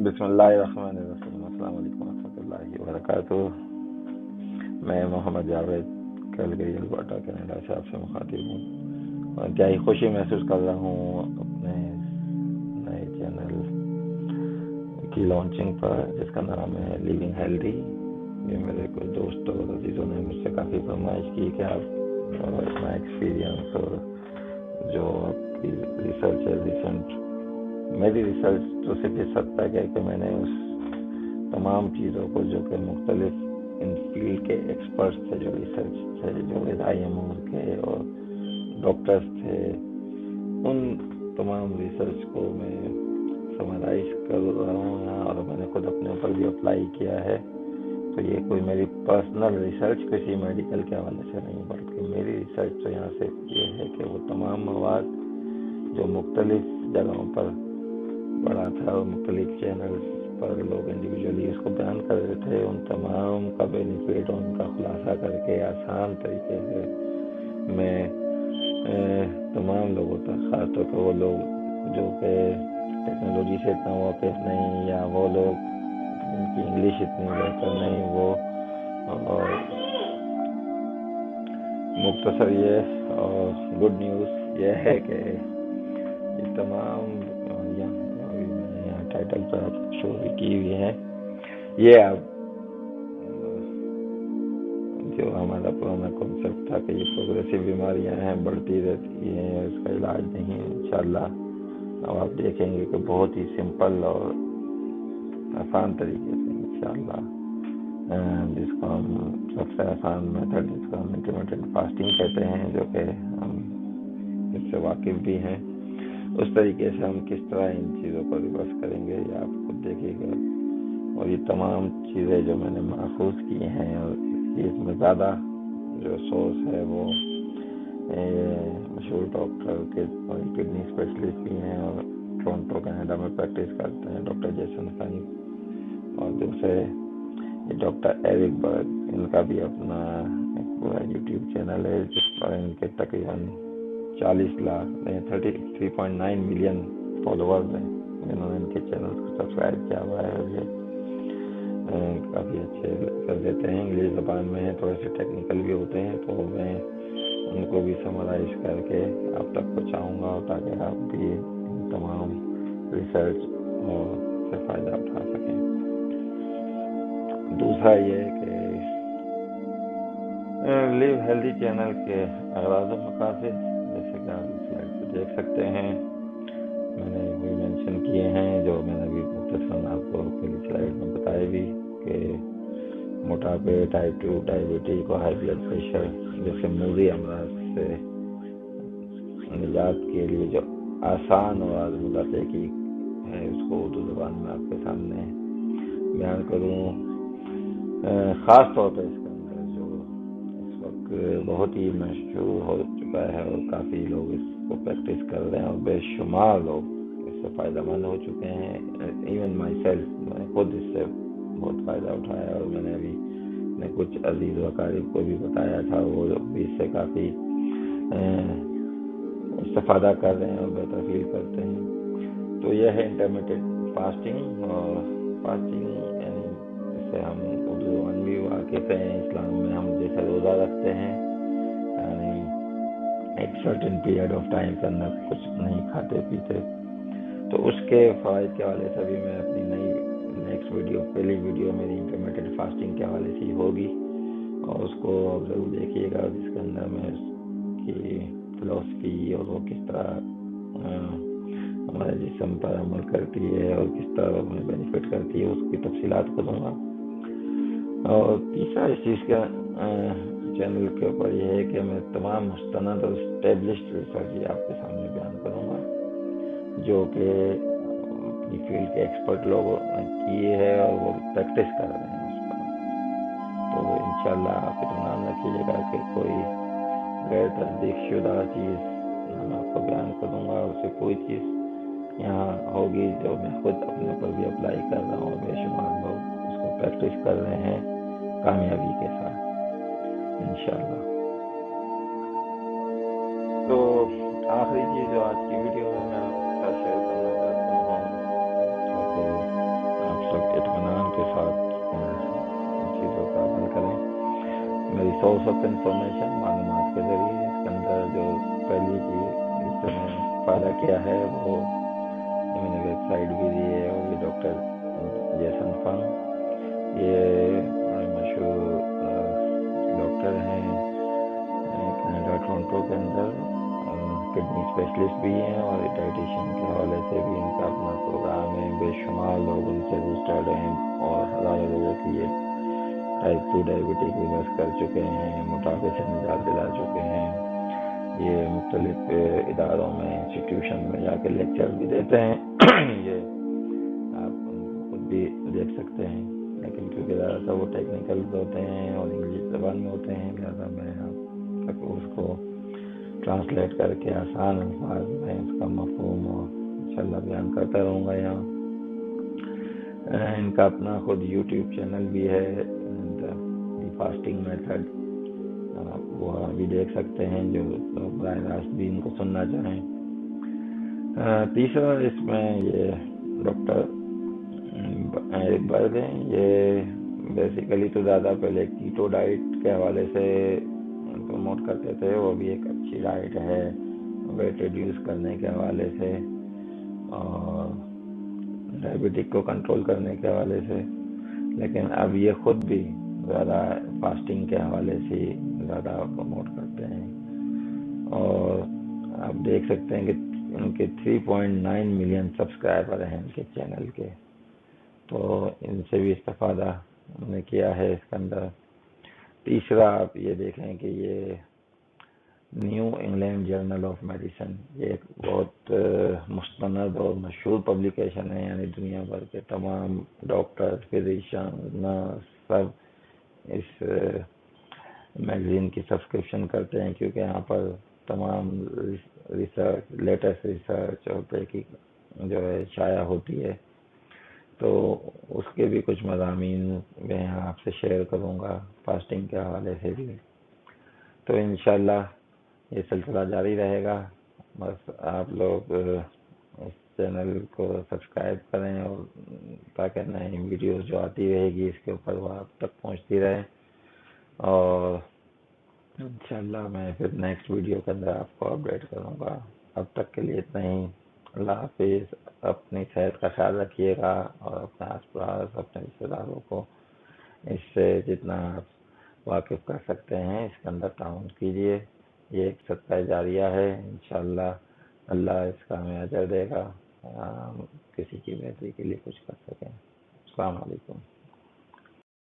بسم اللہ الرحمن الرحیم. السلام علیکم ورحمۃ اللہ وبرکاتہ. میں محمد جاوید کیلگری البرٹا کینیڈا سے آپ سے مخاطب ہوں. انتہائی خوشی محسوس کر رہا ہوں اپنے نئے چینل کی لانچنگ پر، جس کا نام ہے لیونگ ہیلدی. یہ میرے کوئی دوست اور عزیزوں نے مجھ سے کافی فرمائش کی کہ آپ اپنا ایکسپیرینس اور جو آپ کی ریسرچ ہے ریسنٹ، میری ریسرچ تو صرف اس حد تک ہے کہ میں نے اس تمام چیزوں کو جو کہ مختلف ان فیلڈ کے ایکسپرٹس تھے، جو ریسرچ تھے، جو IMOs کے اور ڈاکٹرز تھے، ان تمام ریسرچ کو میں سمرائز کر رہا ہوں یہاں، اور میں نے خود اپنے اوپر بھی اپلائی کیا ہے. تو یہ کوئی میری پرسنل ریسرچ کسی میڈیکل کے حوالے سے نہیں، بلکہ میری ریسرچ تو یہاں سے یہ ہے کہ وہ تمام مواد جو مختلف جگہوں پر پڑا تھا اور مختلف چینلز پر لوگ انڈیویجولی اس کو بیان کر رہے تھے، ان تمام کا بینیفٹ اور ان کا خلاصہ کر کے آسان طریقے سے میں تمام لوگوں تک، خاص طور پر وہ لوگ جو کہ ٹیکنالوجی سے اتنا واقف نہیں، یا وہ لوگ جن کی انگلش اتنی بہتر نہیں، وہ اور مختصر یہ اور گڈ نیوز یہ ہے کہ یہ تمام ٹائٹل پر آپ شو بھی کی ہوئی ہے. یہ اب جو ہمارا پرانا کنسیپٹ تھا کہ یہ پروگریسو بیماریاں ہیں، بڑھتی رہتی ہیں، اس کا علاج نہیں ہے. انشاءاللہ اب آپ دیکھیں گے کہ بہت ہی سمپل اور آسان طریقے سے انشاءاللہ، جس کو ہم سب سے آسان میتھڈ جس کو ہم انٹرمیٹنٹ فاسٹنگ کہتے ہیں، جو کہ ہم اس سے واقف بھی ہیں، اس طریقے سے ہم کس طرح ان چیزوں کو ریورس کریں گے یہ آپ خود دیکھیے گا. اور یہ تمام چیزیں جو میں نے محفوظ کی ہیں، اور اس میں زیادہ جو سورس ہے وہ مشہور ڈاکٹر کے کڈنی اسپیشلسٹ بھی ہیں اور ٹورنٹو کینیڈا میں پریکٹس کرتے ہیں، ڈاکٹر جیسن فائن، اور دوسرے یہ ڈاکٹر ایرک برگ. ان کا بھی اپنا ایک پورا یوٹیوب چینل ہے جس پر ان کے تقریباً 40 لاکھ 33.9 ملین فالوورز ہیں. انہوں نے ان کے چینل کو سبسکرائب کیا ہوا ہے، اور یہ کافی اچھے کر دیتے ہیں. انگلش زبان میں ہیں، تھوڑے سے ٹیکنیکل بھی ہوتے ہیں، تو میں ان کو بھی سمرائز کر کے آپ تک پہنچاؤں گا تاکہ آپ بھی ان تمام ریسرچ سے فائدہ اٹھا سکیں. دوسرا یہ کہ لیو ہیلدی چینل کے اغراض و مقاصد جیسے کہ آپ سلائڈ پہ دیکھ سکتے ہیں، میں نے بھی مینشن کیے ہیں، جو میں نے بھی مختصراً آپ کو پہلی سلائڈ میں بتائے بھی کہ موٹاپے، ٹائپ 2 ڈائبٹیز اور ہائی بلڈ پریشر جیسے موذی امراض سے نجات کے لیے جو آسان اور آزمودہ تحقیق ہے، اس کو اردو زبان میں آپ کے سامنے بیان کروں. خاص طور پہ اس کے اندر جو اس وقت بہت ہی مشہور ہو چکا ہے اور کافی لوگ اس کو پریکٹس کر رہے ہیں، اور بے شمار لوگ اس سے فائدہ مند ہو چکے ہیں. ایون مائی سیلف، میں خود اس سے بہت فائدہ اٹھایا، اور میں نے ابھی کچھ عزیز و اقارب کو بھی بتایا تھا، وہ لوگ بھی اس سے کافی استفادہ کر رہے ہیں اور بہتر فیل کرتے ہیں. تو یہ ہے انٹرمیٹنٹ فاسٹنگ. اور فاسٹنگ یعنی جسے ہم اردو زبان بھی واقف ہیں، اسلام میں ہم جیسے روزہ رکھتے ہیں، یعنی ایک سرٹن پیریڈ آف ٹائم کے اندر کچھ نہیں کھاتے پیتے. تو اس کے فوائد کے حوالے سے بھی میں اپنی نیکسٹ ویڈیو، پہلی ویڈیو میری انٹرمیٹنٹ فاسٹنگ کے حوالے سے ہی ہوگی، اور اس کو آپ ضرور دیکھیے گا، جس کے اندر میں اس کی فلسفی اور وہ کس طرح ہمارے جسم پر عمل کرتی ہے اور کس طرح ہمیں بینیفٹ کرتی ہے، اس کی تفصیلات کو دوں گا. اور تیسرا اس چیز کا چینل کے اوپر یہ ہے کہ میں تمام مستند اور اسٹیبلشڈ ریسرچ آپ کے سامنے بیان کروں گا، جو کہ اپنی فیلڈ کے ایکسپرٹ لوگوں نے کی ہے اور وہ پریکٹس کر رہے ہیں اس پر. تو انشاءاللہ آپ اطمینان رکھیے گا کہ کوئی غیر تصدیق شدہ چیز میں آپ کو بیان کروں گا، اسے کوئی چیز یہاں ہوگی جو میں خود اپنے اوپر بھی اپلائی کر رہا ہوں، اور بے شمار لوگ اس کو پریکٹس کر رہے ہیں کامیابی کے ساتھ انشاءاللہ. تو آخری چیز جو آج کی ویڈیو میں آپ کے ساتھ شیئر کرنا چاہتا ہوں، تاکہ کے ساتھ ان چیزوں کا عمل کریں. میری سورس آف انفارمیشن معلومات کے ذریعے اس کے اندر جو پہلی چیز جس سے میں فائدہ کیا ہے وہ میں نے ویب سائٹ بھی دی ہے، اور یہ ڈاکٹر جیسن فن، یہ بڑے مشہور ڈاکٹر ہیں کینیڈا ٹورنٹو کے اندر، کڈنی اسپیشلسٹ بھی ہیں اور ڈائٹیشین کے حوالے سے بھی ان کا اپنا پروگرام ہے. بے شمار لوگ ان سے رجسٹرڈ ہیں اور ہزاروں لوگوں کی یہ ٹائپ 2 ڈائبٹک ریورس کر چکے ہیں، موٹاپے سے نجات دلا چکے ہیں. یہ مختلف اداروں میں انسٹیٹیوشن میں جا کے لیکچر بھی دیتے ہیں. یہ آپ ان کو خود بھی دیکھ سکتے ہیں، لیکن کیونکہ زیادہ تر وہ ٹیکنیکلز ہوتے ہیں اور انگلش زبان میں ہوتے ہیں، لہٰذا میں آپ تک اس کو ٹرانسلیٹ کر کے آسان الفاظ میں اس کا مفہوم اور انشاءاللہ بیان کرتا رہوں گا. یہاں ان کا اپنا خود یوٹیوب چینل بھی ہے، دی فاسٹنگ میتھڈ، وہ بھی دیکھ سکتے ہیں جو براہ راست بھی ان کو سننا چاہیں. تیسرا اس میں یہ ڈاکٹر برگ ہیں، یہ بیسیکلی تو زیادہ پہلے کیٹو ڈائٹ کے حوالے سے پروموٹ کرتے تھے، وہ بھی ایک اچھی ڈائٹ ہے ویٹ ریڈیوس کرنے کے حوالے سے اور ڈائبٹک کو کنٹرول کرنے کے حوالے سے، لیکن اب یہ خود بھی زیادہ فاسٹنگ کے حوالے سے زیادہ پروموٹ کرتے ہیں. اور آپ دیکھ سکتے ہیں کہ ان کے 3.9 ملین سبسکرائبر ہیں ان کے چینل کے، تو ان سے بھی استفادہ ہم نے کیا ہے اس کے اندر. تیسرا آپ یہ دیکھیں کہ یہ New England Journal of Medicine, یہ ایک بہت مستند اور مشہور پبلیکیشن ہے، یعنی دنیا بھر کے تمام ڈاکٹر، فزیشین، نرس سب اس میگزین کی سبسکرپشن کرتے ہیں، کیونکہ یہاں پر تمام ریسرچ، لیٹسٹ ریسرچ اور تحقیق جو ہے شائع ہوتی ہے. تو اس کے بھی کچھ مضامین میں آپ سے شیئر کروں گا فاسٹنگ کے حوالے سے بھی. تو انشاءاللہ یہ سلسلہ جاری رہے گا. بس آپ لوگ اس چینل کو سبسکرائب کریں اور تاکہ نئی ویڈیوز جو آتی رہے گی اس کے اوپر وہ آپ تک پہنچتی رہے. اور انشاءاللہ میں پھر نیکسٹ ویڈیو کے اندر آپ کو اپڈیٹ کروں گا. اب تک کے لیے اتنا ہی. اللہ حافظ. اپنی صحت کا خیال رکھیے گا اور اپنے آس پاس اپنے رشتہ داروں کو اس سے جتنا آپ واقف کر سکتے ہیں اس کے اندر تعاون کیجیے. یہ ایک صدقہ جاریہ ہے، انشاءاللہ اللہ اس کا ہمیں اجر دے گا، کسی کی بہتری کے لیے کچھ کر سکیں. السلام علیکم.